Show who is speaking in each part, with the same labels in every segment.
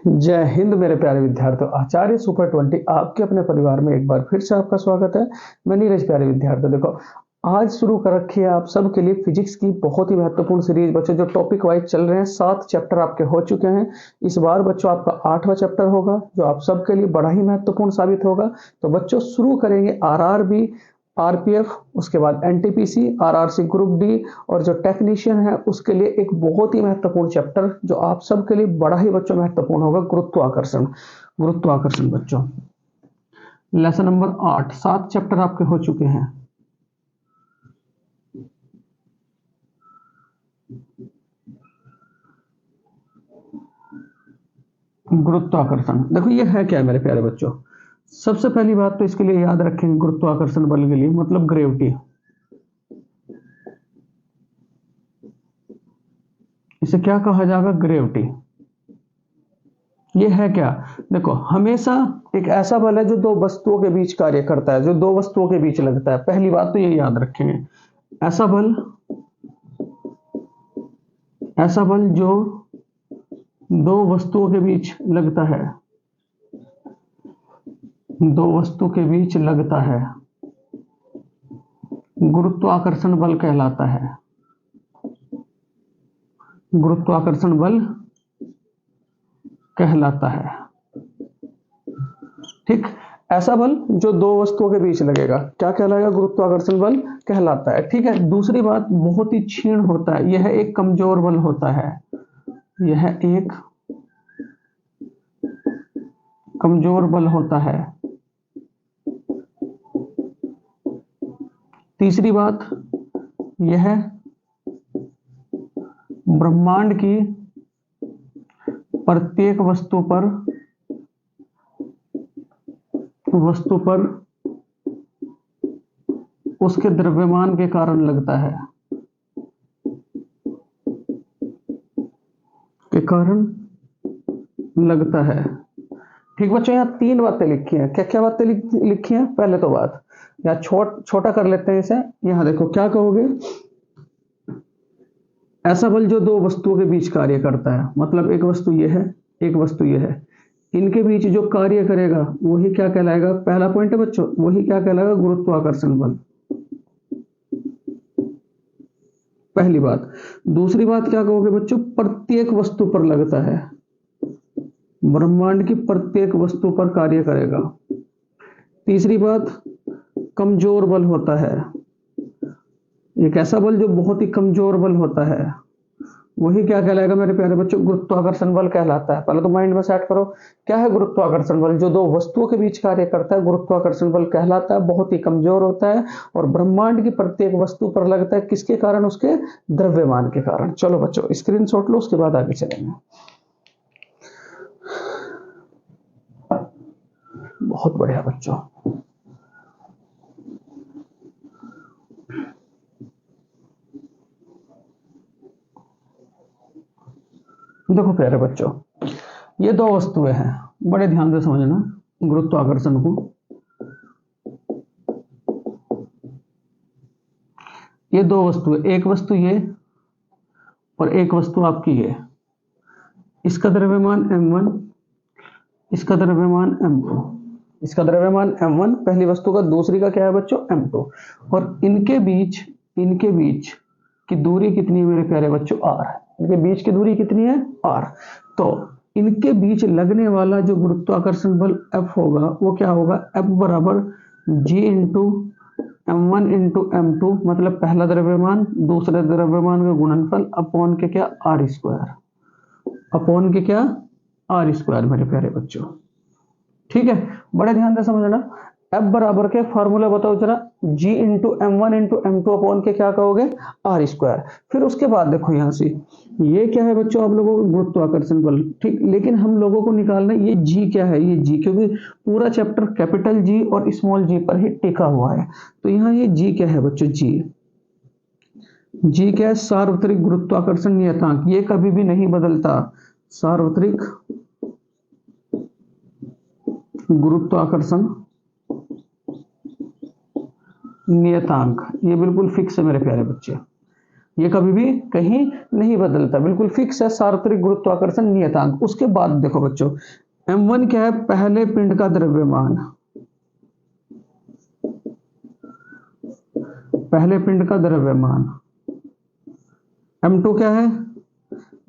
Speaker 1: जय हिंद मेरे प्यारे विद्यार्थियों। आचार्य सुपर 20 आपके अपने परिवार में एक बार फिर से आपका स्वागत है। मैं नीरज। प्यारे विद्यार्थियों, देखो आज शुरू कर रखी है आप सबके लिए फिजिक्स की बहुत ही महत्वपूर्ण सीरीज। बच्चों जो टॉपिक वाइज चल रहे हैं, 7 चैप्टर आपके हो चुके हैं। इस बार बच्चों आपका 8वां चैप्टर होगा जो आप सबके लिए बड़ा ही महत्वपूर्ण साबित होगा। तो बच्चों शुरू करेंगे आरआरबी, आरपीएफ, उसके बाद एनटीपीसी, आरआरसी ग्रुप डी और जो टेक्नीशियन है उसके लिए एक बहुत ही महत्वपूर्ण चैप्टर जो आप सबके लिए बड़ा ही बच्चों महत्वपूर्ण होगा, गुरुत्वाकर्षण। गुरुत्वाकर्षण बच्चों लेसन नंबर 8, 7 चैप्टर आपके हो चुके हैं। गुरुत्वाकर्षण देखो ये है क्या है मेरे प्यारे बच्चों। सबसे पहली बात तो इसके लिए याद रखेंगे, गुरुत्वाकर्षण बल के लिए मतलब ग्रेविटी। इसे क्या कहा जाएगा? ग्रेविटी। ये है क्या? देखो हमेशा एक ऐसा बल है जो दो वस्तुओं के बीच कार्य करता है, जो दो वस्तुओं के बीच लगता है। पहली बात तो ये याद रखेंगे, ऐसा बल जो दो वस्तुओं के बीच लगता है, दो वस्तु के बीच लगता है, गुरुत्वाकर्षण बल कहलाता है। गुरुत्वाकर्षण बल कहलाता है। ठीक, ऐसा बल जो दो वस्तुओं के बीच लगेगा क्या कहलाएगा? गुरुत्वाकर्षण बल कहलाता है। ठीक है, दूसरी बात बहुत ही क्षीण होता है, यह एक कमजोर बल होता है, यह एक कमजोर बल होता है। तीसरी बात, यह ब्रह्मांड की प्रत्येक वस्तु पर उसके द्रव्यमान के कारण लगता है, के कारण लगता है। ठीक बच्चों, यहाँ 3 बातें लिखी हैं। क्या क्या बातें लिखी हैं? पहले तो बात या छोटा कर लेते हैं इसे। यहां देखो क्या कहोगे? ऐसा बल जो दो वस्तुओं के बीच कार्य करता है, मतलब एक वस्तु ये है, एक वस्तु ये है, इनके बीच जो कार्य करेगा वही क्या कहलाएगा? पहला पॉइंट है बच्चों, वही क्या कहलाएगा? गुरुत्वाकर्षण बल। पहली बात। दूसरी बात क्या कहोगे बच्चों? प्रत्येक वस्तु पर लगता है, ब्रह्मांड की प्रत्येक वस्तु पर कार्य करेगा। तीसरी बात, कमजोर बल होता है, एक ऐसा बल जो बहुत ही कमजोर बल होता है, वही क्या कहलाएगा मेरे प्यारे बच्चों? गुरुत्वाकर्षण बल कहलाता है। पहले तो माइंड में सेट करो, क्या है गुरुत्वाकर्षण बल? जो दो वस्तुओं के बीच कार्य करता है, गुरुत्वाकर्षण बल कहलाता है, बहुत ही कमजोर होता है और ब्रह्मांड की प्रत्येक वस्तु पर लगता है। किसके कारण? उसके द्रव्यमान के कारण। चलो बच्चों स्क्रीनशॉट लो, उसके बाद आगे चलेंगे। बहुत बढ़िया बच्चों, देखो प्यारे बच्चों, ये दो वस्तुएं हैं, बड़े ध्यान से समझना गुरुत्वाकर्षण को। ये दो वस्तुएं, एक वस्तु ये और एक वस्तु आपकी ये। इसका द्रव्यमान m1, इसका द्रव्यमान m2, इसका द्रव्यमान m1 पहली वस्तु का, दूसरी का क्या है बच्चों? m2। और इनके बीच की दूरी कितनी है मेरे प्यारे बच्चों? r। इनके बीच की दूरी कितनी है? r। तो इनके बीच लगने वाला जो गुरुत्वाकर्षण बल F होगा वो क्या होगा? F बराबर g into m1 into m2, मतलब पहला द्रव्यमान दूसरे द्रव्यमान का गुणनफल अपॉन के क्या? r स्क्वायर, अपॉन के क्या? r स्क्वायर मेरे प्यारे बच्चों। ठीक है, बड़े ध्यान से समझना। F बराबर के फार्मूला बताओ जरा, G into m1 into m2 upon के क्या कहोगे? r square. फिर उसके बाद देखो यहां से ये क्या है बच्चों? आप लोगों को गुरुत्वाकर्षण बल। ठीक, लेकिन हम लोगों को निकालना है ये G क्या है? ये G, क्योंकि पूरा चैप्टर कैपिटल G और स्मॉल g पर ही टिका हुआ है। तो यहाँ ये G क्या है बच्चों? G क्या है? सार्वत्रिक गुरुत्वाकर्षण नियतांक। ये कभी भी नहीं बदलता, सार्वत्रिक गुरुत्वाकर्षण नियतांक, ये बिल्कुल फिक्स है मेरे प्यारे बच्चे। ये कभी भी कहीं नहीं बदलता, बिल्कुल फिक्स है सार्वत्रिक गुरुत्वाकर्षण नियतांक। उसके बाद देखो बच्चों, m1 क्या है, पहले पिंड का द्रव्यमान, पहले पिंड का द्रव्यमान। m2 क्या है,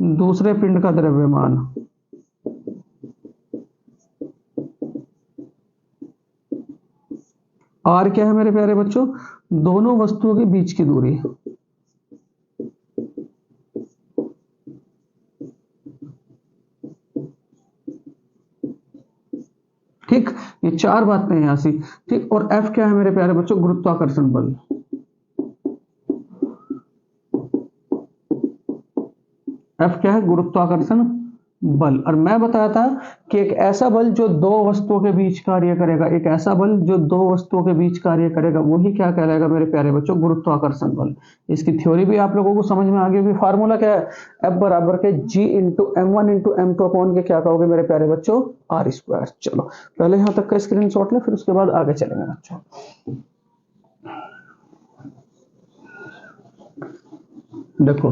Speaker 1: दूसरे पिंड का द्रव्यमान। r क्या है मेरे प्यारे बच्चों, दोनों वस्तुओं के बीच की दूरी। ठीक, ये चार बातें हैं यहां से। ठीक, और F क्या है मेरे प्यारे बच्चों, गुरुत्वाकर्षण बल। F क्या है, गुरुत्वाकर्षण बल। और मैं बताया था कि एक ऐसा बल जो दो वस्तुओं के बीच कार्य करेगा, एक ऐसा बल जो दो वस्तुओं के बीच कार्य करेगा, वही क्या कहलाएगा मेरे प्यारे बच्चों, गुरुत्वाकर्षण बल। इसकी थ्योरी भी आप लोगों को समझ में आ गई होगी। फार्मूला क्या है, F बराबर के G into M1 into M2 upon के क्या कहोगे मेरे प्यारे बच्चों, R स्क्वायर। चलो पहले यहां तक का स्क्रीनशॉट ले, फिर उसके बाद आगे चलेंगे बच्चों। देखो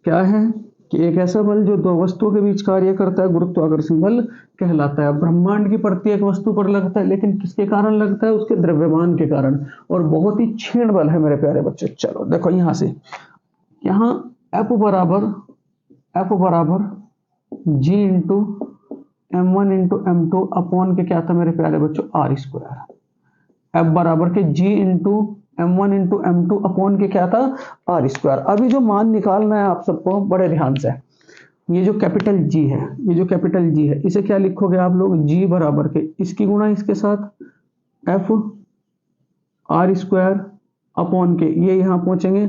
Speaker 1: क्या है कि एक ऐसा बल जो दो वस्तुओं के बीच कार्य करता है, गुरुत्वाकर्षण बल कहलाता है। ब्रह्मांड की प्रत्येक वस्तु पर लगता है, लेकिन किसके कारण लगता है, उसके द्रव्यमान के कारण, और बहुत ही क्षीण बल है मेरे प्यारे बच्चों। चलो देखो यहां से, यहां F बराबर G into M1 into M2 upon के क्या था मेरे प्यारे बच्चों, R स्क्वायर। F बराबर के G into M1 into M2 upon के क्या था, R स्क्वायर। अभी जो मान निकालना है आप सबको बड़े ध्यान से, ये जो कैपिटल G है, ये जो कैपिटल G है, इसे क्या लिखोगे आप लोग, G बराबर के इसकी गुणा इसके साथ F R स्क्वायर अपॉन के, ये यहां पहुंचेंगे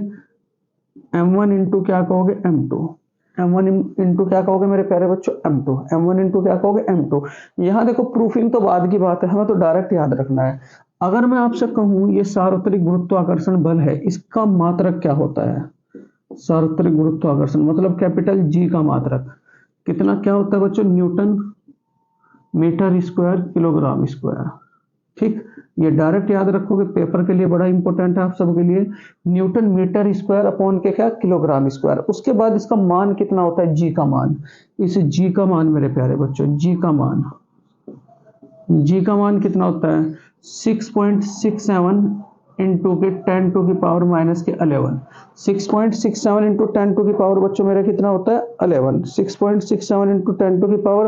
Speaker 1: M1 इंटू क्या कहोगे, M2। M1 इंटू क्या कहोगे मेरे प्यारे बच्चों, M2। M1 इंटू क्या कहोगे, M2। यहां देखो प्रूफिंग तो बाद की बात है, हमें तो डायरेक्ट याद रखना है। अगर मैं आपसे कहूं ये सार्वत्रिक गुरुत्वाकर्षण बल है, इसका मात्रक क्या होता है, सार्वत्रिक गुरुत्वाकर्षण मतलब कैपिटल G का मात्रक कितना क्या होता है बच्चों, newton metre square kilogram square. ठीक, ये डायरेक्ट याद रखोगे, पेपर के लिए बड़ा इंपॉर्टेंट है आप सबके लिए। न्यूटन मीटर स्क्वायर अपॉन के क्या, किलोग्राम स्क्वायर। उसके बाद इसका मान कितना होता है, जी का मान। इस जी का मान मेरे प्यारे बच्चों, जी का मान, जी का मान कितना होता है, 6.67 इंटू के 10 टू की पावर माइनस के 11। 6.67 इंटू 10 टू की पावर बच्चों मेरा कितना होता है, 11। 6.67 इंटू 10 टू की पावर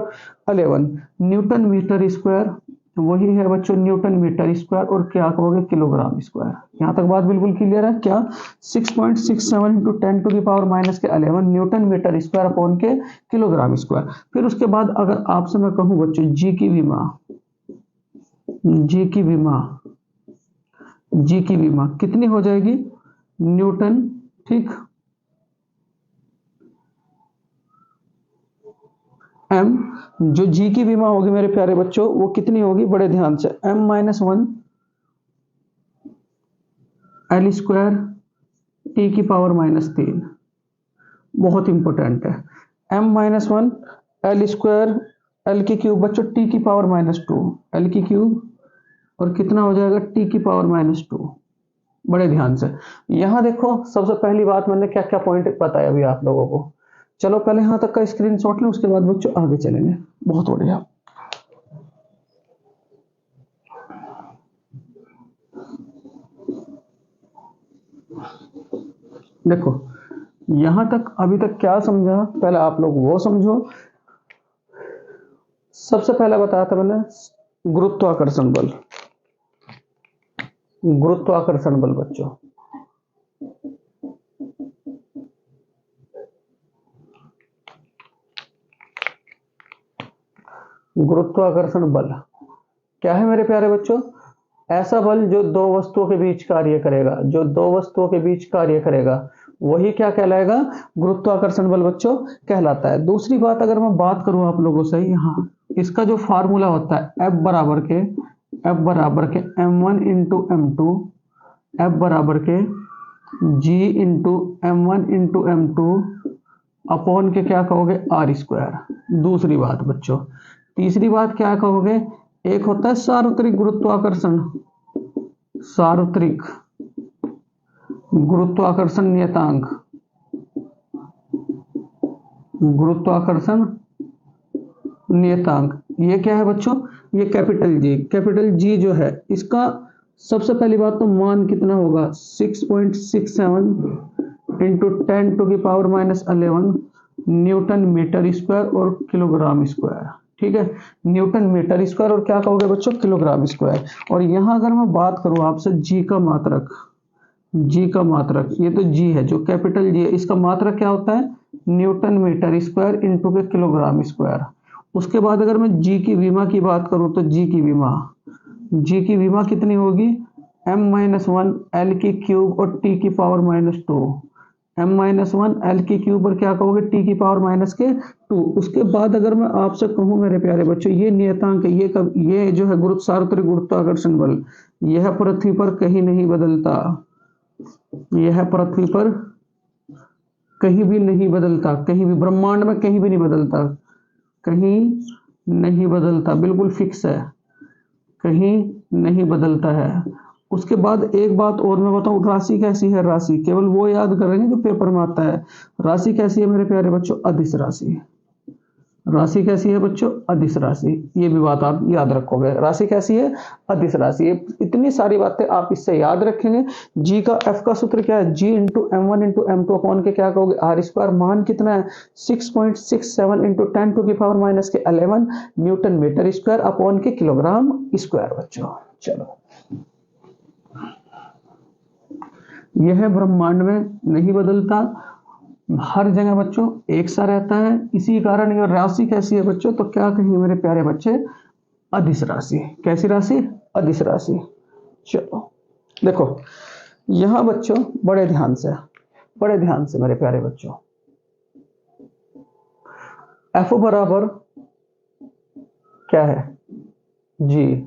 Speaker 1: 11 न्यूटन मीटर स्क्वायर, वही है बच्चों न्यूटन मीटर स्क्वायर, और क्या कहोगे, किलोग्राम स्क्वायर। यहां तक बात बिल्कुल क्लियर है क्या, 6.67 इंटू 10 टू की पावर माइनस के 11 न्यूटन मीटर स्क्वायर अपॉन के किलोग्राम स्क्वायर। फिर उसके बाद अगर आपसे मैं कहूं बच्चों जी की विमा, जी की विमा, जी की विमा कितनी हो जाएगी, न्यूटन। ठीक, m, जो जी की विमा होगी मेरे प्यारे बच्चों वो कितनी होगी, बड़े ध्यान से, m-1 एल स्क्वायर टी की पावर -3। बहुत इंपॉर्टेंट है, m-1 एल स्क्वायर एल की क्यूब बच्चों टी की पावर -2, एल की क्यूब और कितना हो जाएगा, टी की पावर -2। बड़े ध्यान से यहां देखो, सबसे पहली बात मैंने क्या क्या पॉइंट बताया अभी आप लोगों को। चलो पहले यहां तक का स्क्रीनशॉट लें, उसके बाद बच्चों आगे चलेंगे। बहुत बढ़िया, देखो यहां तक अभी तक क्या समझा, पहले आप लोग वो समझो। सबसे पहले बताया था मैंने गुरुत्वाकर्षण बल, गुरुत्वाकर्षण बल बच्चों, गुरुत्वाकर्षण बल क्या है मेरे प्यारे बच्चों, ऐसा बल जो दो वस्तुओं के बीच कार्य करेगा, जो दो वस्तुओं के बीच कार्य करेगा, वही क्या कहलाएगा, गुरुत्वाकर्षण बल बच्चों कहलाता है। दूसरी बात अगर मैं बात करूं आप लोगों से, यहाँ इसका जो फार्मूला होता है F बराबर के m1 इंटू M2, F बराबर के G into M1 into M2 upon के क्या कहोगे, R स्क्वायर। दूसरी बात बच्चों, तीसरी बात क्या कहोगे, एक होता है सार्वत्रिक गुरुत्वाकर्षण, सार्वत्रिक गुरुत्वाकर्षण नियतांक, गुरुत्वाकर्षण नियतांक। ये क्या है बच्चों? ये कैपिटल जी। कैपिटल जी जो है इसका सबसे पहली बात तो मान कितना होगा? 6.67 इंटू 10⁻⁻11 न्यूटन मीटर स्क्वायर और किलोग्राम स्क्वायर। ठीक है, न्यूटन मीटर स्क्वायर और क्या कहोगे बच्चों? Kilogram square. और यहां अगर मैं बात करूं आपसे जी का मात्रक, जी का मात्रक, ये तो जी है जो कैपिटल जी है, इसका मात्रक क्या होता है? न्यूटन मीटर स्क्वायर इंटू के किलोग्राम स्क्वायर। उसके बाद अगर मैं जी की विमा की बात करूं तो जी की विमा कितनी होगी? m-1 एल की क्यूब और टी की पावर -2। m-1 एल की क्यूब और क्या कहोगे? टी की पावर -2। उसके बाद अगर मैं आपसे कहूं मेरे प्यारे बच्चों, ये नियतांक है, ये जो है सार्वत्रिक गुरुत्वाकर्षण बल, यह पृथ्वी पर कहीं नहीं बदलता, यह पृथ्वी पर कहीं भी नहीं बदलता, कहीं भी ब्रह्मांड में कहीं भी नहीं बदलता, कहीं नहीं बदलता, बिल्कुल फिक्स है, कहीं नहीं बदलता है। उसके बाद एक बात और मैं बताऊं, राशि कैसी है? राशि केवल वो याद करेंगे जो पेपर में आता है। राशि कैसी है मेरे प्यारे बच्चों? अदिश राशि। राशि कैसी है बच्चों? अदिश राशि। ये भी बात आप याद रखोगे। राशि कैसी है? अदिश राशि। इतनी सारी बातें आप इससे याद रखेंगे। जी का एफ का सूत्र क्या है? जी into m1 into m2 upon के क्या कहोगे? R square. मान कितना है? 6.67 into 10⁻⁻11 newton metre square upon के किलोग्राम स्क्वायर बच्चों। चलो, यह ब्रह्मांड में नहीं बदलता, हर जगह बच्चों एक सा रहता है। इसी कारण ये राशि कैसी है बच्चों? तो क्या कहेंगे मेरे प्यारे बच्चे? अदिश राशि। कैसी राशि? अदिश राशि। चलो देखो यहां बच्चों बड़े ध्यान से मेरे प्यारे बच्चों, एफ बराबर क्या है? जी।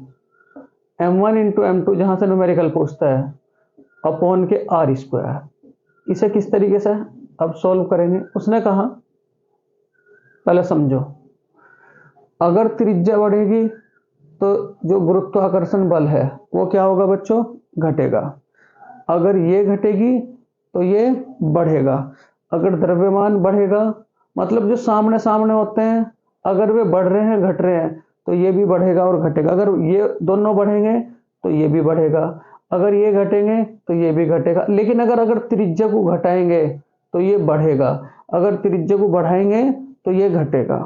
Speaker 1: m1 इंटू m2 जहां से न्यूमेरिकल पूछता है अपॉन के आर स्क्वायर। इसे किस तरीके से अब सॉल्व करेंगे? उसने कहा पहले समझो, अगर त्रिज्या बढ़ेगी तो जो गुरुत्वाकर्षण बल है वो क्या होगा बच्चों? घटेगा। अगर ये घटेगी तो ये बढ़ेगा। अगर द्रव्यमान बढ़ेगा, मतलब जो सामने सामने होते हैं, अगर वे बढ़ रहे हैं घट रहे हैं तो ये भी बढ़ेगा और घटेगा। अगर ये दोनों बढ़ेंगे तो ये भी बढ़ेगा, अगर ये घटेंगे तो ये भी घटेगा। लेकिन अगर त्रिज्या को घटाएंगे तो ये बढ़ेगा, अगर त्रिज्या को बढ़ाएंगे तो ये घटेगा।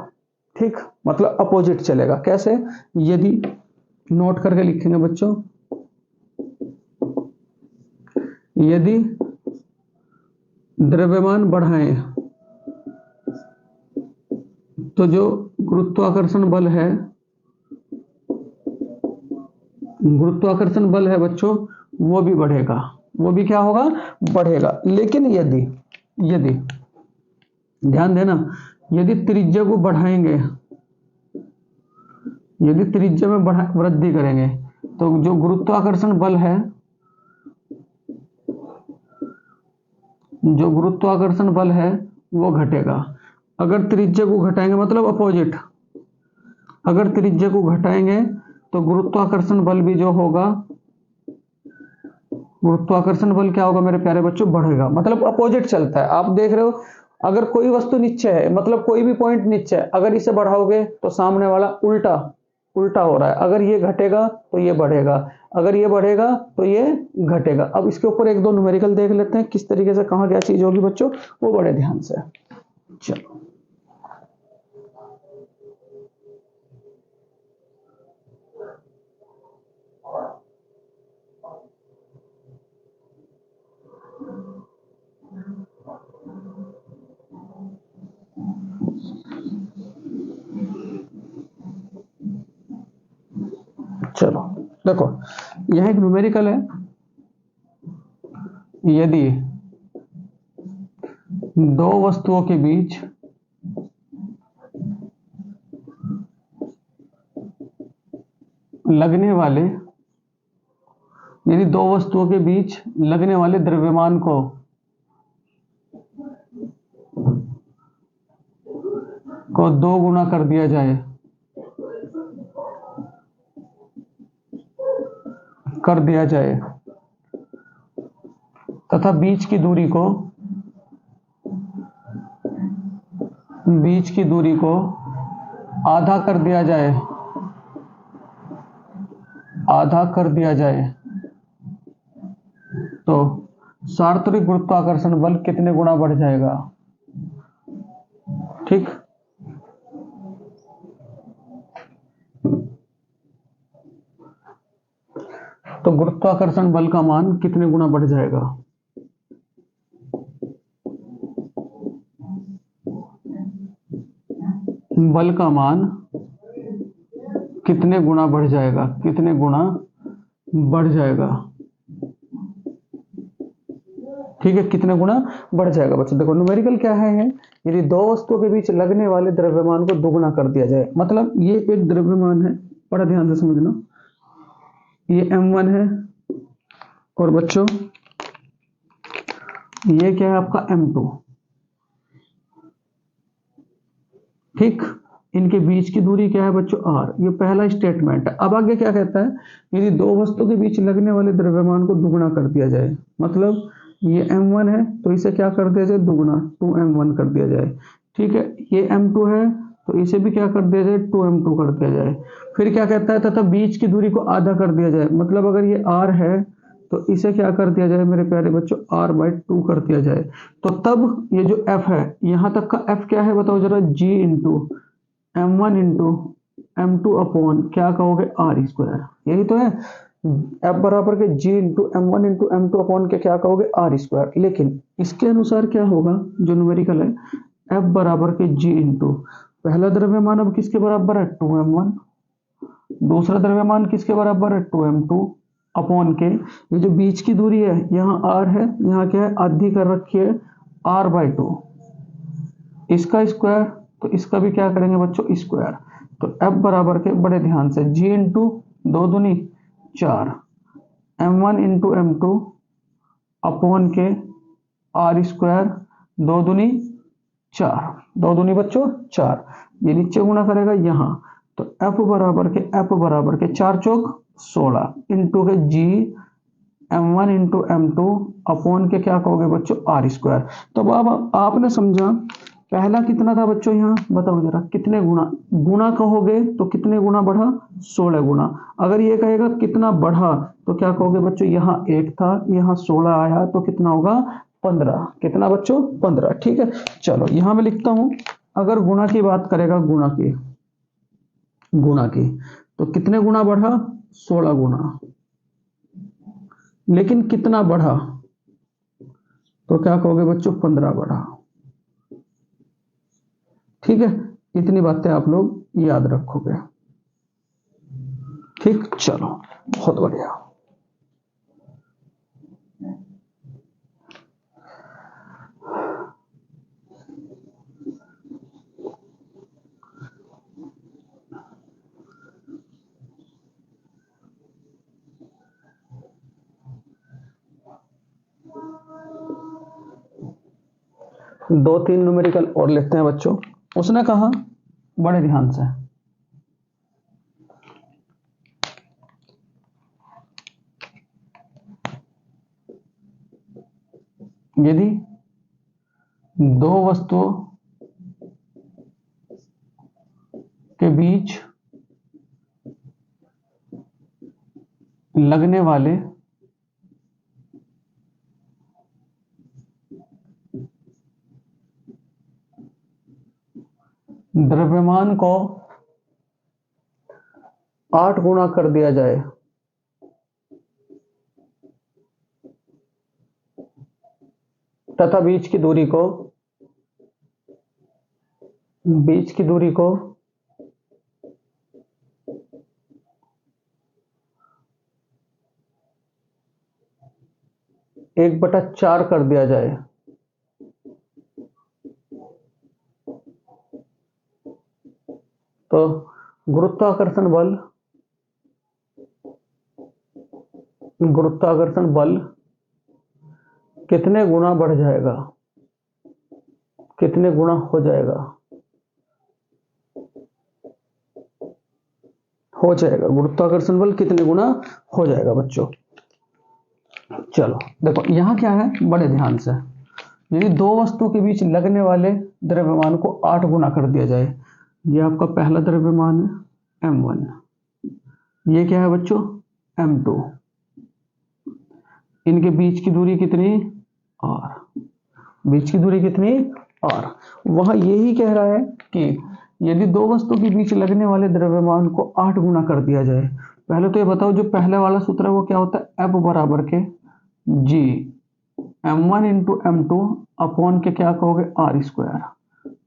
Speaker 1: ठीक, मतलब अपोजिट चलेगा। कैसे? यदि नोट करके लिखेंगे बच्चों, यदि द्रव्यमान बढ़ाएं तो जो गुरुत्वाकर्षण बल है बच्चों वो भी बढ़ेगा। वो भी क्या होगा? बढ़ेगा। लेकिन यदि ध्यान देना, यदि त्रिज्या को बढ़ाएंगे, यदि त्रिज्या में वृद्धि करेंगे तो जो गुरुत्वाकर्षण बल है, वो घटेगा। अगर त्रिज्या को घटाएंगे मतलब अपोजिट, अगर त्रिज्या को घटाएंगे तो गुरुत्वाकर्षण बल भी जो होगा, गुरुत्वाकर्षण बल क्या होगा मेरे प्यारे बच्चों? बढ़ेगा। मतलब अपोजिट चलता है। आप देख रहे हो, अगर कोई वस्तु नीचे है, मतलब कोई भी पॉइंट नीचे है, अगर इसे बढ़ाओगे तो सामने वाला उल्टा हो रहा है। अगर ये घटेगा तो ये बढ़ेगा, अगर ये बढ़ेगा तो ये घटेगा। अब इसके ऊपर एक दो न्यूमेरिकल देख लेते हैं किस तरीके से कहाँ क्या चीज होगी बच्चों, वो बड़े ध्यान से। चलो चलो देखो, यह एक न्यूमेरिकल है। यदि दो वस्तुओं के बीच लगने वाले, यदि दो वस्तुओं के बीच लगने वाले द्रव्यमान को 2 गुना कर दिया जाए, तथा बीच की दूरी को बीच की दूरी को आधा कर दिया जाए, आधा कर दिया जाए तो सार्वत्रिक गुरुत्वाकर्षण बल कितने गुना बढ़ जाएगा। ठीक, तो गुरुत्वाकर्षण बल का मान कितने गुना बढ़ जाएगा। बल का मान कितने गुना बढ़ जाएगा, कितने गुना बढ़ जाएगा। ठीक है, कितने गुना बढ़ जाएगा बच्चों। देखो न्यूमेरिकल क्या है, यदि दो वस्तुओं के बीच लगने वाले द्रव्यमान को दुगुना कर दिया जाए, मतलब ये एक द्रव्यमान है, बड़ा ध्यान से समझना, ये m1 है और बच्चों ये क्या है आपका m2। ठीक, इनके बीच की दूरी क्या है बच्चों r, ये पहला स्टेटमेंट है। अब आगे क्या कहता है, यदि दो वस्तुओं के बीच लगने वाले द्रव्यमान को दुगुना कर दिया जाए, मतलब ये m1 है तो इसे क्या कर दिया जाए, दुगुना 2m1 कर दिया जाए। ठीक है, ये m2 है तो इसे भी क्या कर दिया जाए, 2m2 कर दिया जाए। फिर क्या कहता है, तथा बीच की दूरी को आधा कर दिया जाए, मतलब अगर ये r है तो इसे क्या कर दिया जाए मेरे प्यारे बच्चों, r/2 कर दिया जाए। तो तब ये जो f है, यहां तक का f क्या है बताओ जरा, g into m1 into m2 upon क्या कहोगे, r²। यही तो है, f बराबर के g into m1 into m2 upon के क्या कहोगे, r²। लेकिन इसके अनुसार क्या होगा, जो न्यूमेरिकल है, f बराबर के g इंटू पहला द्रव्यमान अब किसके बराबर है, 2m1, दूसरा द्रव्यमान किसके बराबर है, 2m2 अपॉन के ये जो बीच की दूरी है, यहाँ r है, यहाँ क्या है, आधी कर रखी है r/2, इसका स्क्वायर तो इसका भी क्या करेंगे बच्चों, स्क्वायर। तो f बराबर के, बड़े ध्यान से, g इंटू 2 दूनी 4, m1 इंटू m2 अपॉन के r², 2 दूनी 4, 2 दूनी बच्चों 4, ये नीचे गुना करेगा यहाँ, तो f बराबर के 4 चौक 16 इंटू के g m1 into m2 upon के क्या कहोगे बच्चों, r²। तो अब आपने समझा, पहला कितना था बच्चों, यहाँ बताओ जरा, कितने गुना, गुना कहोगे तो कितने गुना बढ़ा, 16 गुना। अगर ये कहेगा कितना बढ़ा तो क्या कहोगे बच्चों, यहाँ 1 था, यहाँ 16 आया तो कितना होगा, 15। कितना बच्चों, 15। ठीक है, चलो यहां मैं लिखता हूं, अगर गुणा की बात करेगा, गुणा की तो कितने गुना बढ़ा, 16 गुना। लेकिन कितना बढ़ा तो क्या कहोगे बच्चों, 15 बढ़ा। ठीक है, इतनी बातें आप लोग याद रखोगे। ठीक, चलो बहुत बढ़िया। दो तीन न्यूमेरिकल और लेते हैं बच्चों। उसने कहा, बड़े ध्यान से, यदि दो वस्तुओं के बीच लगने वाले द्रव्यमान को 8 गुना कर दिया जाए, तथा बीच की दूरी को 1/4 कर दिया जाए, तो गुरुत्वाकर्षण बल कितने गुना बढ़ जाएगा, कितने गुना हो जाएगा, गुरुत्वाकर्षण बल कितने गुना हो जाएगा बच्चों। चलो देखो यहां क्या है, बड़े ध्यान से, यदि दो वस्तु के बीच लगने वाले द्रव्यमान को 8 गुना कर दिया जाए, ये आपका पहला द्रव्यमान है m1, ये क्या है बच्चों m2, इनके बीच की दूरी कितनी r, बीच की दूरी कितनी r। वहां यही कह रहा है कि यदि दो वस्तु के बीच लगने वाले द्रव्यमान को 8 गुना कर दिया जाए, पहले तो ये बताओ जो पहले वाला सूत्र है वो क्या होता है, F बराबर के G m1 into m2 upon के क्या कहोगे r स्क्वायर,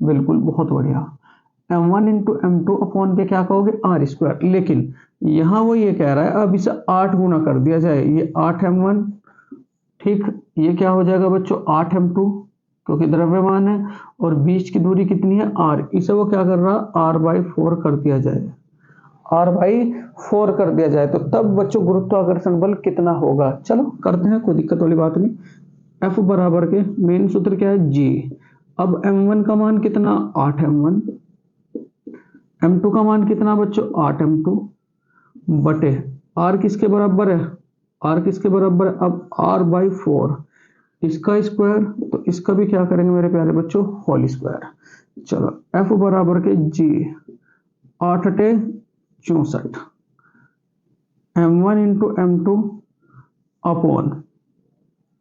Speaker 1: बिल्कुल बहुत बढ़िया, m1 इंटू m2 अपॉन के क्या कहोगे r स्क्वायर। लेकिन यहाँ वो ये कह रहा है अब इसे 8 गुना कर दिया जाए, ये 8m1, ठीक, ये क्या हो जाएगा बच्चों 8m2 क्योंकि द्रव्यमान है, और बीच की दूरी कितनी है r, इसे वो क्या कर रहा r/4 कर दिया जाए, r/4 कर दिया जाए, तो तब बच्चों गुरुत्वाकर्षण बल कितना होगा। चलो करते हैं, कोई दिक्कत वाली बात नहीं। F बराबर के मेन सूत्र क्या है G, अब m1 का मान कितना 8m1, m2 का मान कितना बच्चों 8m2 बटे r किसके बराबर है, r किसके बराबर है, अब r/4, इसका स्क्वायर तो इसका भी क्या करेंगे मेरे प्यारे बच्चों होल स्क्वायर। चलो F बराबर के G 8 × 64 m1 into m2 upon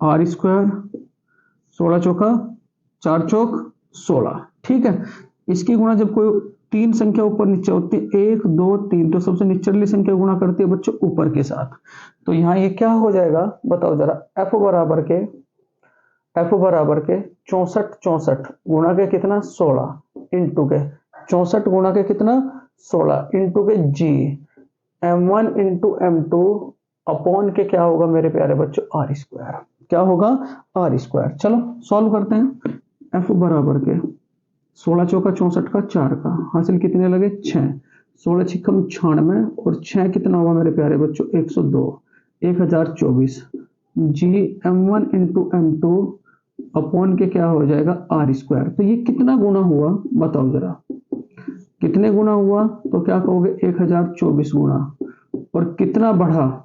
Speaker 1: r square, 16 चौका 4 चौक 16, ठीक है। इसकी गुणा जब कोई तीन संख्या ऊपर नीचे होती है 1 2 3, तो सबसे निचली संख्या गुणा करती है बच्चों ऊपर के साथ, तो यहाँ ये क्या हो जाएगा बताओ जरा, F बराबर के 64 गुणा के कितना 16 इंटू के 64 गुणा के कितना 16 इंटू के G m1 into m2 upon के क्या होगा मेरे प्यारे बच्चों r स्क्वायर, क्या होगा r स्क्वायर। चलो सॉल्व करते हैं। F बराबर के 16 चौका 64 का 4 का हासिल कितने लगे 6, 16 छिक्कम 96 और 6 कितना हुआ मेरे प्यारे बच्चों 102, 1024 G m1 into m2 upon के क्या हो जाएगा r स्क्वायर। तो ये कितना गुना हुआ बताओ जरा, कितने गुना हुआ, तो क्या कहोगे 1024 गुना, और कितना बढ़ा,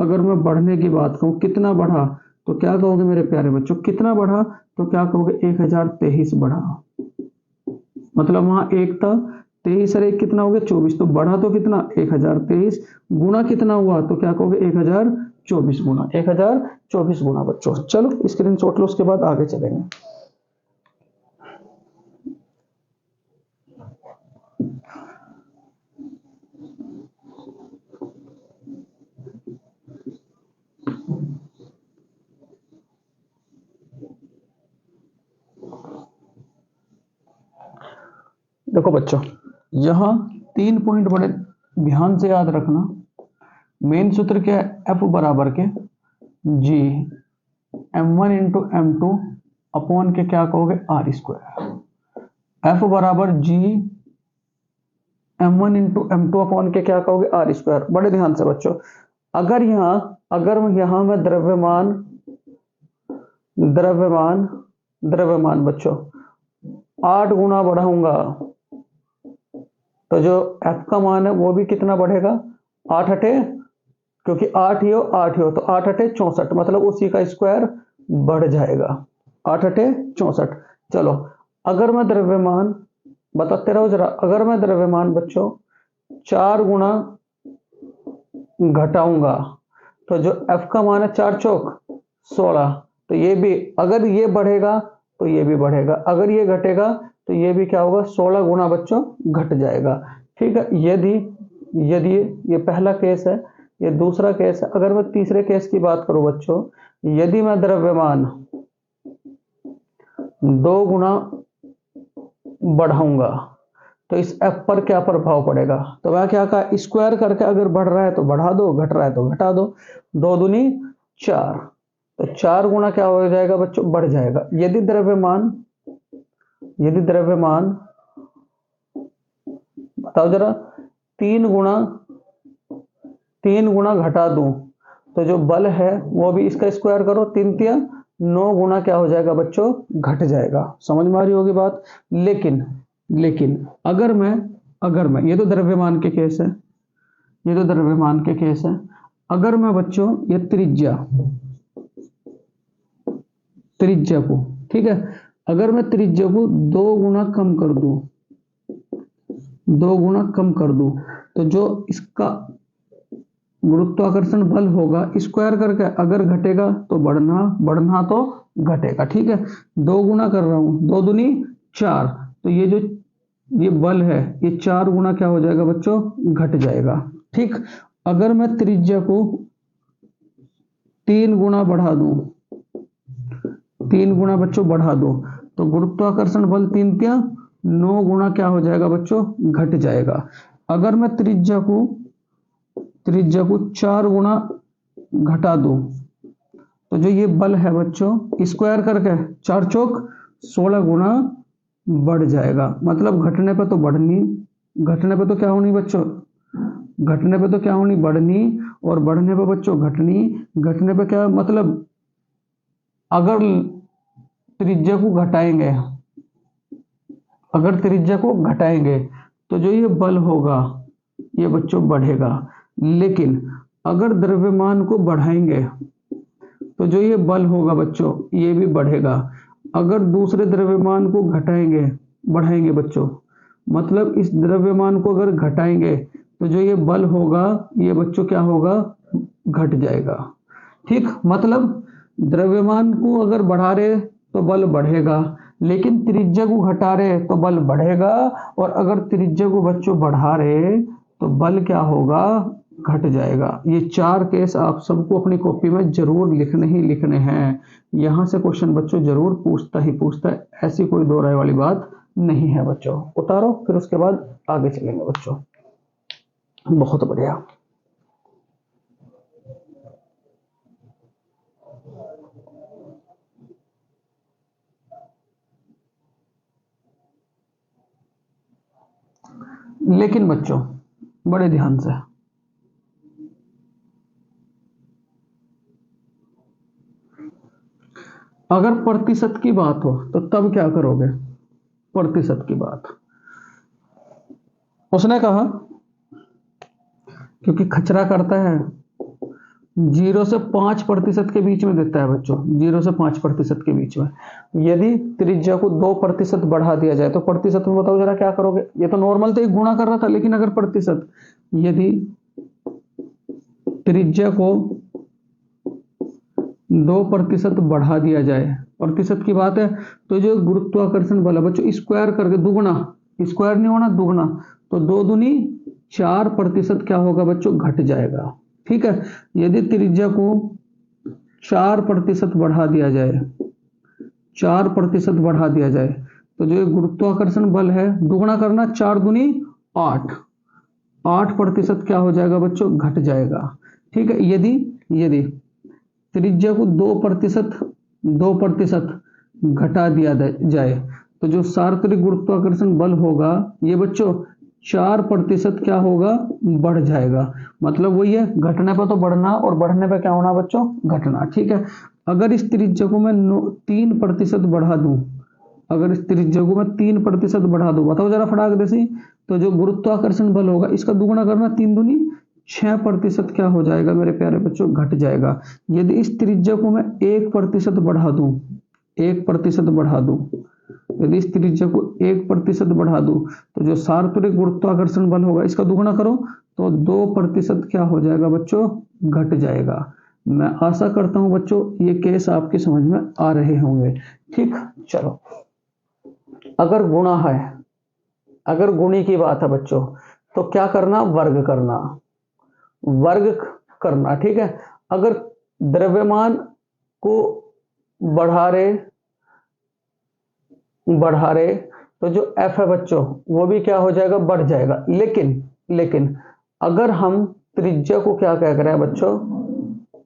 Speaker 1: अगर मैं बढ़ने की बात कहूँ कितना बढ़ा तो क्या कहोगे मेरे प्यारे बच्चों, कितना बढ़ा तो क्या कहोगे 1023 बढ़ा, मतलब वहां एक था 23 और 1 कितना हो गया 24, तो बढ़ा तो कितना 1023, गुना कितना हुआ तो क्या कहोगे 1024 गुना, 1024 गुना बच्चों। चलो स्क्रीनशॉट लो, उसके बाद आगे चलेंगे। देखो बच्चों यहां 3 पॉइंट बड़े ध्यान से याद रखना। मेन सूत्र क्या है, F बराबर के G m1 into m2 upon के क्या कहोगे r स्क्वायर, F बराबर G m1 into m2 upon के क्या कहोगे r स्क्वायर। बड़े ध्यान से बच्चों, अगर यहां मैं द्रव्यमान बच्चों 8 गुना बढ़ाऊंगा तो जो F का मान है वो भी कितना बढ़ेगा 8 अठे, क्योंकि 8 ही हो तो 8 अठे 64, मतलब उसी का स्क्वायर बढ़ जाएगा 8 अठे 64। चलो अगर मैं द्रव्यमान बताते रहो जरा, अगर मैं द्रव्यमान बच्चों 4 गुना घटाऊंगा तो जो F का मान है 4 चौक 16, तो ये भी अगर ये बढ़ेगा तो ये भी बढ़ेगा, अगर ये घटेगा तो ये भी क्या होगा 16 गुना बच्चों घट जाएगा, ठीक है। यदि ये पहला केस है, ये दूसरा केस है। अगर मैं तीसरे केस की बात करूं बच्चों, यदि मैं द्रव्यमान 2 गुना बढ़ाऊंगा तो इस F पर क्या प्रभाव पड़ेगा, तो मैं क्या कहा स्क्वायर करके अगर बढ़ रहा है तो बढ़ा दो, घट रहा है तो घटा दो, 2 दूनी 4, तो 4 गुना क्या हो जाएगा बच्चों बढ़ जाएगा। यदि द्रव्यमान बताओ जरा 3 गुना घटा दूं तो जो बल है वो भी इसका स्क्वायर करो, 3 तिया 9 गुना क्या हो जाएगा बच्चों घट जाएगा। समझ में आ रही होगी बात। लेकिन अगर मैं ये तो द्रव्यमान के केस है, अगर मैं बच्चों ये त्रिज्या को ठीक है। अगर मैं त्रिज्या को 2 गुना कम कर दूं, 2 गुना कम कर दूं, तो जो इसका गुरुत्वाकर्षण बल होगा स्क्वायर करके अगर घटेगा तो बढ़ना, बढ़ना तो घटेगा। ठीक है, 2 गुना कर रहा हूं, 2 दूनी 4, तो ये जो ये बल है ये 4 गुना क्या हो जाएगा बच्चों, घट जाएगा। ठीक, अगर मैं त्रिज्या को 3 गुना बढ़ा दूं, 3 गुना बच्चों बढ़ा दो, तो गुरुत्वाकर्षण बल 3 तिया 9 गुना क्या हो जाएगा बच्चों, घट जाएगा। अगर मैं त्रिज्या को 4 गुना घटा दूं, तो जो ये बल है बच्चों स्क्वायर करके 4 चौक 16 गुना बढ़ जाएगा। मतलब घटने पे तो बढ़नी, घटने पे तो क्या होनी बच्चों, घटने पे तो क्या होनी, बढ़नी, और बढ़ने पे बच्चों घटनी, घटने पे क्या मतलब, अगर त्रिज्या को घटाएंगे, अगर त्रिज्या को घटाएंगे तो जो ये बल होगा ये बच्चों बढ़ेगा। लेकिन अगर द्रव्यमान को बढ़ाएंगे तो जो ये बल होगा बच्चों ये भी बढ़ेगा। अगर दूसरे द्रव्यमान को घटाएंगे, बढ़ाएंगे बच्चों, मतलब इस द्रव्यमान को अगर घटाएंगे तो जो ये बल होगा ये बच्चों क्या होगा, घट जाएगा। ठीक, मतलब द्रव्यमान को अगर बढ़ा रहे तो बल बढ़ेगा, लेकिन त्रिज्या को घटा रहे तो बल बढ़ेगा, और अगर त्रिज्या को बच्चों बढ़ा रहे तो बल क्या होगा, घट जाएगा। ये 4 केस आप सबको अपनी कॉपी में जरूर लिखने ही लिखने हैं। यहां से क्वेश्चन बच्चों जरूर पूछता ही पूछता है, ऐसी कोई दो राय वाली बात नहीं है बच्चों। उतारो, फिर उसके बाद आगे चलेंगे बच्चों। बहुत बढ़िया। लेकिन बच्चों बड़े ध्यान से, अगर प्रतिशत की बात हो तो तब क्या करोगे, प्रतिशत की बात उसने कहा, क्योंकि खचरा करता है 0 से 5% के बीच में देता है बच्चों, 0 से 5% के बीच में। यदि त्रिज्या को 2% बढ़ा दिया जाए तो प्रतिशत में बताओ जरा क्या करोगे। ये तो नॉर्मल तो एक गुणा कर रहा था, लेकिन अगर प्रतिशत, यदि त्रिज्या को 2% बढ़ा दिया जाए, प्रतिशत की बात है, तो जो गुरुत्वाकर्षण बल है बच्चों स्क्वायर करके दुगुना, स्क्वायर नहीं होना दुगुना, तो 2 दूनी 4% क्या होगा बच्चों, घट जाएगा। ठीक है, यदि त्रिज्या को 4% बढ़ा दिया जाए, 4% बढ़ा दिया जाए, तो जो गुरुत्वाकर्षण बल है दुगुना करना, 4 दूनी 8, 8% क्या हो जाएगा बच्चों, घट जाएगा। ठीक है, यदि त्रिज्या को 2% घटा दिया जाए, तो जो सार्वत्रिक गुरुत्वाकर्षण बल होगा ये बच्चों 4% क्या होगा, बढ़ जाएगा। मतलब वही है, घटने पर तो बढ़ना और बढ़ने पर क्या होना बच्चों, घटना। ठीक है, अगर इस त्रिज्या को मैं 3% बढ़ा दूं, अगर इस त्रिज्या को मैं 3% बढ़ा दूं, बताओ जरा फटाक देसी, तो जो गुरुत्वाकर्षण बल होगा इसका दुगुना करना, 3 दूनी 6% क्या हो जाएगा मेरे प्यारे बच्चों, घट जाएगा। यदि इस त्रिज्या को मैं 1% बढ़ा दूं, 1% बढ़ा दूं, यदि इस त्रिज्या को 1% बढ़ा दूं, तो जो सार्वत्रिक गुरुत्वाकर्षण बल होगा इसका दुगुना करो तो 2% क्या हो जाएगा बच्चों, घट जाएगा। मैं आशा करता हूं बच्चों ये केस आपकी समझ में आ रहे होंगे। ठीक, चलो, अगर गुणा है, अगर गुणी की बात है बच्चों, तो क्या करना, वर्ग करना, वर्ग करना। ठीक है, अगर द्रव्यमान को बढ़ा रहे तो जो F है बच्चों वो भी क्या हो जाएगा, बढ़ जाएगा। लेकिन अगर हम त्रिज्या को क्या कह रहे हैं बच्चों,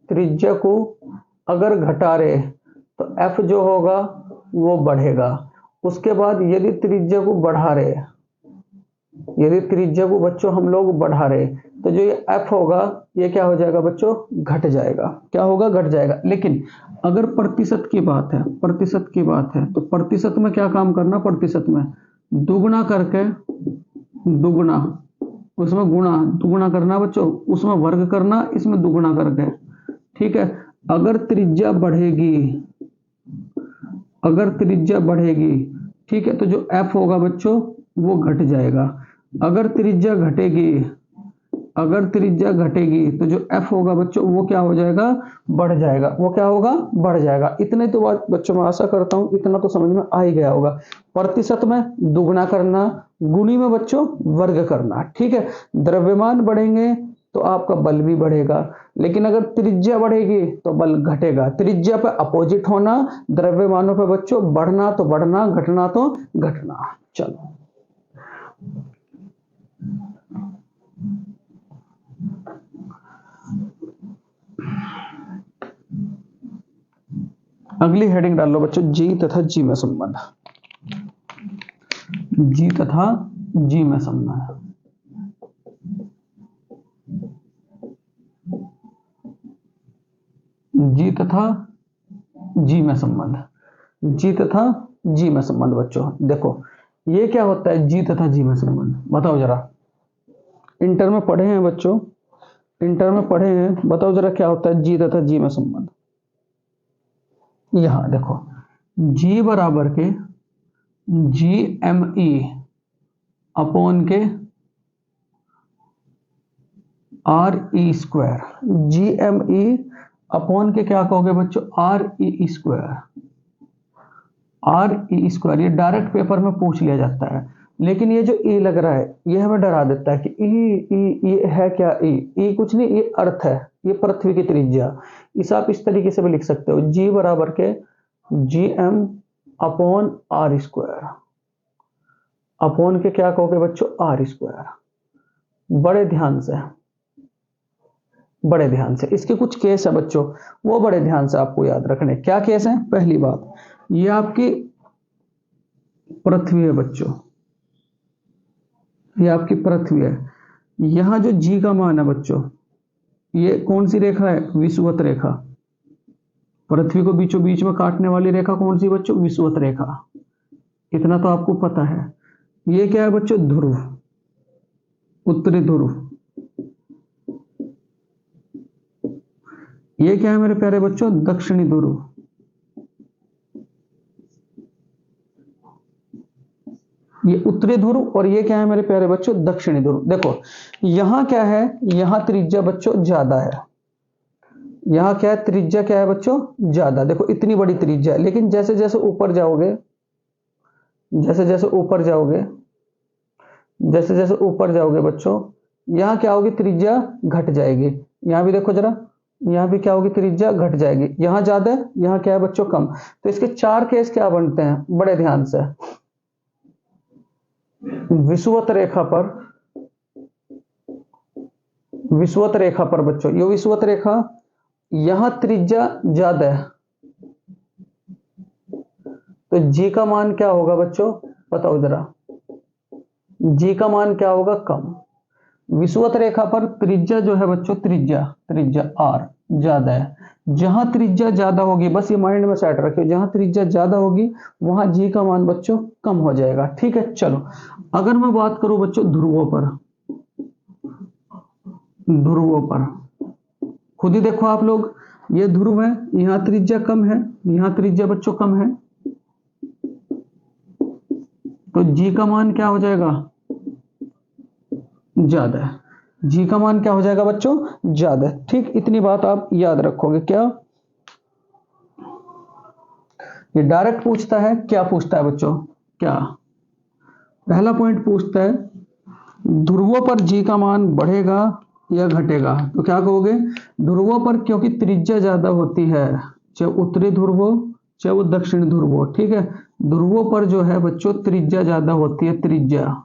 Speaker 1: त्रिज्या को अगर घटा रहे तो F जो होगा वो बढ़ेगा। उसके बाद यदि त्रिज्या को बढ़ा रहे, यदि त्रिज्या को बच्चों हम लोग बढ़ा रहे, तो जो ये F होगा ये क्या हो जाएगा बच्चों, घट जाएगा। क्या होगा, घट जाएगा। लेकिन अगर प्रतिशत की बात है, प्रतिशत की बात है, तो प्रतिशत में क्या काम करना, प्रतिशत में दुगुना करके, दुगुना उसमें गुणा, दुगुना करना बच्चों, उसमें वर्ग करना, इसमें दुगुना करके। ठीक है, अगर त्रिज्या बढ़ेगी, अगर त्रिज्या बढ़ेगी, ठीक है, तो जो एफ होगा बच्चों वो घट जाएगा। अगर त्रिज्या घटेगी, अगर त्रिज्या घटेगी तो जो एफ होगा बच्चों वो क्या हो जाएगा, बढ़ जाएगा। वो क्या होगा, बढ़ जाएगा। इतने तो बात बच्चों मैं आशा करता हूं इतना तो समझ में आ ही गया होगा। प्रतिशत में दुगना करना, गुणी में बच्चों वर्ग करना, ठीक है। द्रव्यमान बढ़ेंगे तो आपका बल भी बढ़ेगा, लेकिन अगर त्रिज्या बढ़ेगी तो बल घटेगा। त्रिज्या पे अपोजिट होना, द्रव्यमानों पे बच्चों बढ़ना तो बढ़ना, घटना तो घटना। चलो अगली हेडिंग डाल लो बच्चों, जी तथा जी में संबंध। जी तथा जी में संबंध। जी तथा जी में संबंध। जी तथा जी में संबंध बच्चों देखो ये क्या होता है, जी तथा जी में संबंध बताओ जरा। इंटर में पढ़े हैं बच्चों, इंटर में पढ़े हैं, बताओ जरा क्या होता है जी तथा जी में संबंध। यहां देखो जी बराबर के जी एम ई अपॉन के R E square. G M E upon के क्या कहोगे बच्चों, R E square. R E square ये डायरेक्ट पेपर में पूछ लिया जाता है, लेकिन ये जो ई लग रहा है ये हमें डरा देता है कि ई ये है क्या, ई कुछ नहीं, ये अर्थ है, ये पृथ्वी की त्रिज्या। इस आप इस तरीके से भी लिख सकते हो, जी बराबर के G M upon R square. Upon के क्या कहोगे बच्चों, आर स्क्वायर। बड़े ध्यान से, बड़े ध्यान से, इसके कुछ केस है बच्चों, वो बड़े ध्यान से आपको याद रखने। क्या केस है, पहली बात ये आपकी पृथ्वी है बच्चों, ये आपकी पृथ्वी है। यहां जो जी का मान है बच्चों, ये कौन सी रेखा है, विषुवत रेखा। पृथ्वी को बीचों बीच में काटने वाली रेखा कौन सी बच्चों, विषुवत रेखा। इतना तो आपको पता है। ये क्या है बच्चों, ध्रुव, उत्तरी ध्रुव। ये क्या है मेरे प्यारे बच्चों, दक्षिणी ध्रुव। ये उत्तरी ध्रुव और ये क्या है मेरे प्यारे बच्चों, दक्षिणी ध्रुव। देखो यहां क्या है, यहां त्रिज्या बच्चों ज्यादा है। यहां क्या है, त्रिज्या क्या है बच्चों, ज्यादा। देखो इतनी बड़ी त्रिज्या है, लेकिन जैसे जैसे ऊपर जाओगे, जैसे जैसे ऊपर जाओगे, जैसे जैसे ऊपर जाओगे बच्चों, यहां क्या होगी, त्रिज्या घट जाएगी। यहां भी देखो जरा, यहां भी क्या होगी, त्रिज्या घट जाएगी। यहां ज्यादा है, यहां क्या है बच्चों, कम। तो इसके चार केस क्या बनते हैं, बड़े ध्यान से। विषुवत रेखा पर, विषुवत रेखा पर बच्चों, ये विषुवत रेखा, यहां त्रिज्या ज्यादा है, तो जी का मान क्या होगा बच्चों, बताओ जरा। जी का मान क्या होगा, कम। विषुवत रेखा पर त्रिज्या जो है बच्चों, त्रिज्या, त्रिज्या आर ज्यादा है। जहां त्रिज्या ज्यादा होगी, बस ये माइंड में सेट रखियो, जहां त्रिज्या ज्यादा होगी वहां जी का मान बच्चों कम हो जाएगा, ठीक है। चलो अगर मैं बात करूं बच्चों ध्रुवों पर, ध्रुवों पर खुद ही देखो आप लोग, ये ध्रुव है, यहां त्रिज्या कम है, यहां त्रिज्या बच्चों कम है, तो जी का मान क्या हो जाएगा, ज्यादा है। जी का मान क्या हो जाएगा बच्चों, ज्यादा है, ठीक। इतनी बात आप याद रखोगे। क्या ये डायरेक्ट पूछता है, क्या पूछता है बच्चों, क्या पहला पॉइंट पूछता है, ध्रुवों पर जी का मान बढ़ेगा या घटेगा, तो क्या कहोगे, ध्रुवों पर क्योंकि त्रिज्या ज्यादा होती है, चाहे उत्तरी ध्रुव हो चाहे वो दक्षिण ध्रुव हो, ठीक है। ध्रुवों पर जो है बच्चों त्रिज्या ज्यादा होती है, त्रिज्या,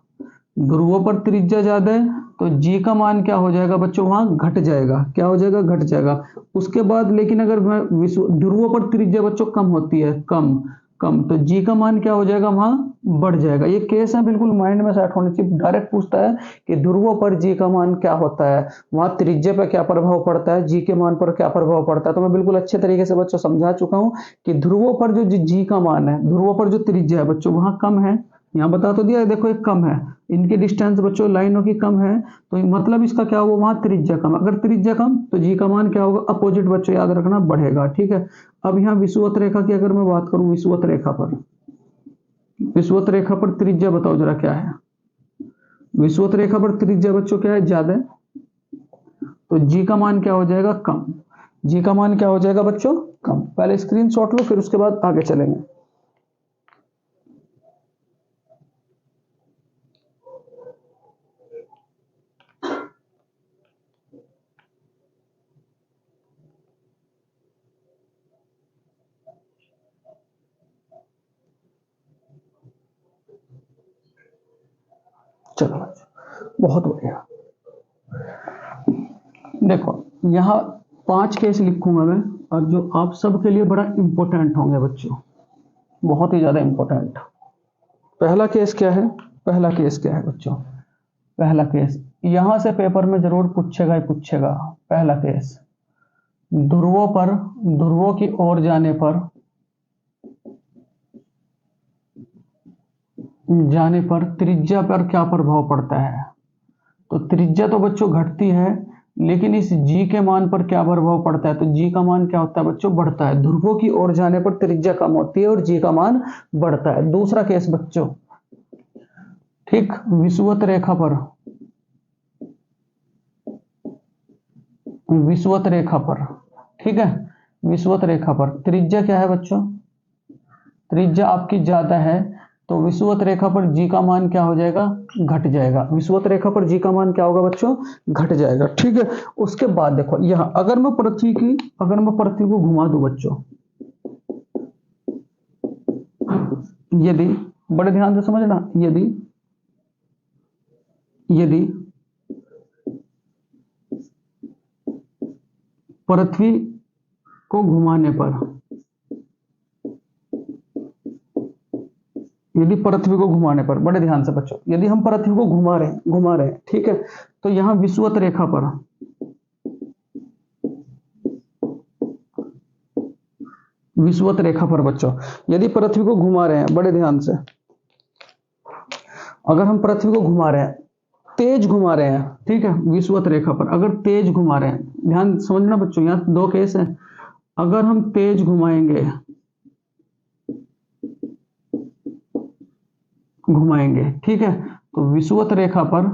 Speaker 1: ध्रुवों पर त्रिज्या ज्यादा है, तो जी का मान क्या हो जाएगा बच्चों, वहां घट जाएगा। क्या हो जाएगा, घट जाएगा। उसके बाद लेकिन अगर ध्रुवों पर त्रिज्या बच्चों कम होती है, कम कम, तो जी का मान क्या हो जाएगा, वहां बढ़ जाएगा। ये केस है, बिल्कुल माइंड में सेट होने चाहिए। डायरेक्ट पूछता है कि ध्रुवों पर जी का मान क्या होता है, वहां त्रिज्या पर क्या प्रभाव पड़ता है, जी के मान पर क्या प्रभाव पड़ता है। तो मैं बिल्कुल अच्छे तरीके से बच्चों समझा चुका हूं कि ध्रुवों पर जो जी का मान है, ध्रुवों पर जो त्रिज्या है बच्चों वहां कम है, यहाँ बता तो दिया है, देखो एक कम है, इनकी डिस्टेंस बच्चों लाइनों की कम है, तो मतलब इसका क्या होगा, वहां त्रिज्या कम, अगर त्रिज्या कम तो जी का मान क्या होगा, अपोजिट बच्चों याद रखना, बढ़ेगा। ठीक है, अब यहाँ विषुवत रेखा की अगर मैं बात करूं, विषुवत रेखा पर, विषुवत रेखा पर त्रिज्या बताओ जरा क्या है, विषुवत रेखा पर त्रिज्या बच्चों क्या है, ज्यादा, तो जी का मान क्या हो जाएगा, कम। जी का मान क्या हो जाएगा बच्चों, कम। पहले स्क्रीनशॉट लो, फिर उसके बाद आगे चलेंगे। चलो बहुत बढ़िया। देखो यहाँ 5 केस लिखूंगा मैं, और जो आप सबके लिए बड़ा इंपॉर्टेंट होंगे बच्चों, बहुत ही ज्यादा इंपॉर्टेंट। पहला केस क्या है, पहला केस क्या है बच्चों, पहला केस यहां से पेपर में जरूर पूछेगा ही पूछेगा। पहला केस, ध्रुवों पर, ध्रुवों की ओर जाने पर, जाने पर त्रिज्या पर क्या प्रभाव पड़ता है। तो त्रिज्या तो बच्चों घटती है, लेकिन इस जी के मान पर क्या प्रभाव पड़ता है, तो जी का मान क्या होता है बच्चों, बढ़ता है। ध्रुवों की ओर जाने पर त्रिज्या कम होती है और जी का मान बढ़ता है। दूसरा केस बच्चों, ठीक, विषुवत रेखा पर, विषुवत रेखा पर, ठीक है, विषुवत रेखा पर त्रिज्या क्या है बच्चों, त्रिज्या आपकी ज्यादा है, तो विषुवत रेखा पर जी का मान क्या हो जाएगा, घट जाएगा। विषुवत रेखा पर जी का मान क्या होगा बच्चों, घट जाएगा। ठीक है, उसके बाद देखो यहाँ अगर मैं पृथ्वी की, अगर मैं पृथ्वी को घुमा दूं बच्चों, यदि, बड़े ध्यान से समझना, यदि, यदि पृथ्वी को घुमाने पर, यदि पृथ्वी को घुमाने पर, बड़े ध्यान से बच्चों, यदि हम पृथ्वी को घुमा रहे हैं, ठीक है, तो यहां विषुवत रेखा पर, विषुवत रेखा पर बच्चों यदि पृथ्वी को घुमा रहे हैं, बड़े ध्यान से, अगर हम पृथ्वी को घुमा रहे हैं, तेज घुमा रहे हैं, ठीक है, विषुवत रेखा पर अगर तेज घुमा रहे हैं, ध्यान समझना बच्चों, यहां 2 केस है। अगर हम तेज घुमाएंगे, घुमाएंगे, ठीक है, तो विषुवत रेखा पर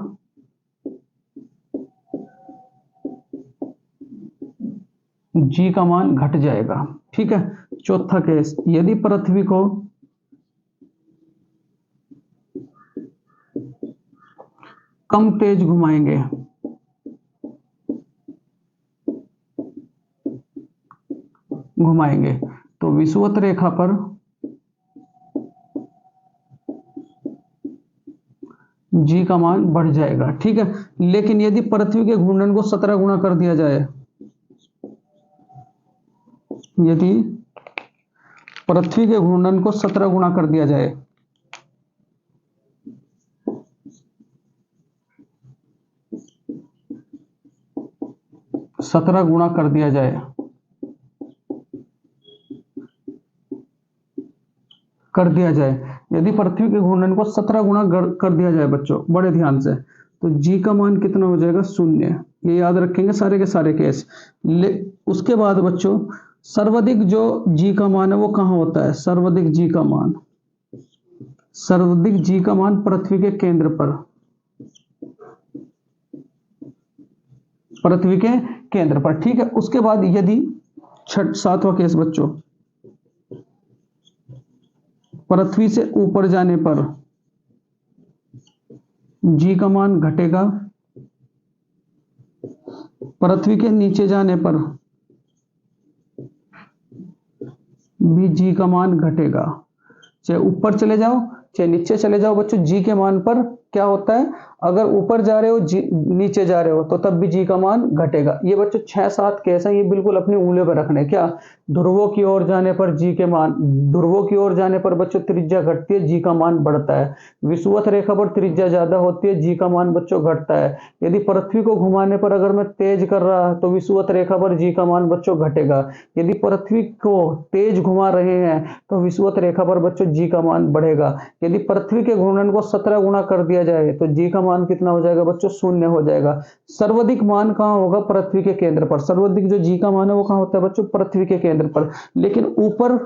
Speaker 1: जी का मान घट जाएगा। ठीक है, चौथा केस, यदि पृथ्वी को कम तेज घुमाएंगे, घुमाएंगे तो विषुवत रेखा पर जी का मान बढ़ जाएगा। ठीक है, लेकिन यदि पृथ्वी के घूर्णन को 17 गुना कर दिया जाए, यदि पृथ्वी के घूर्णन को 17 गुना कर दिया जाए, 17 गुना कर दिया जाए, कर दिया जाए, यदि पृथ्वी के घूर्णन को 17 गुना कर दिया जाए बच्चों, बड़े ध्यान से, तो जी का मान कितना हो जाएगा, 0। ये याद रखेंगे सारे के सारे केस। उसके बाद बच्चों सर्वाधिक जो जी का मान है वो कहां होता है, सर्वाधिक जी का मान, सर्वाधिक जी का मान पृथ्वी के केंद्र पर, पृथ्वी के केंद्र पर। ठीक है, उसके बाद यदि 7वां केस बच्चों, पृथ्वी से ऊपर जाने पर जी का मान घटेगा, पृथ्वी के नीचे जाने पर भी जी का मान घटेगा। चाहे ऊपर चले जाओ चाहे नीचे चले जाओ बच्चों, जी के मान पर क्या होता है, अगर ऊपर जा रहे हो नीचे जा रहे हो तो तब भी जी का मान घटेगा। ये बच्चों 6-7 केस हैं, ये बिल्कुल अपनी उंगलियों पर रखने। क्या? ध्रुवों की ओर जाने पर जी के मान, ध्रुवों की ओर जाने पर बच्चों त्रिज्या घटती है, जी का मान बढ़ता है। विषुवत रेखा पर त्रिज्या ज्यादा होती है, जी का मान बच्चों घटता है। यदि पृथ्वी को घुमाने पर अगर मैं तेज कर रहा तो विषुवत रेखा पर जी का मान बच्चों घटेगा। यदि पृथ्वी को तेज घुमा रहे हैं तो विषुवत रेखा पर बच्चों जी का मान बढ़ेगा। यदि पृथ्वी के घूर्णन को 17 गुना कर दिया जाए तो जी का मान कितना हो जाएगा बच्चों? 0 हो जाएगा। सर्वाधिक मान कहाँ होगा? पृथ्वी के केंद्र पर। सर्वाधिक जो जी का मान है वो कहाँ होता है बच्चों? पृथ्वी के केंद्र पर। लेकिन ऊपर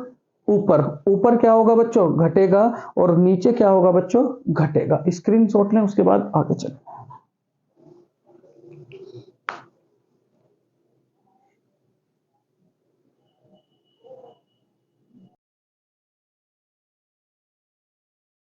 Speaker 1: ऊपर ऊपर क्या होगा बच्चों? घटेगा। और नीचे क्या होगा बच्चों? घटेगा। स्क्रीनशॉट लें, उसके बाद आगे चलें।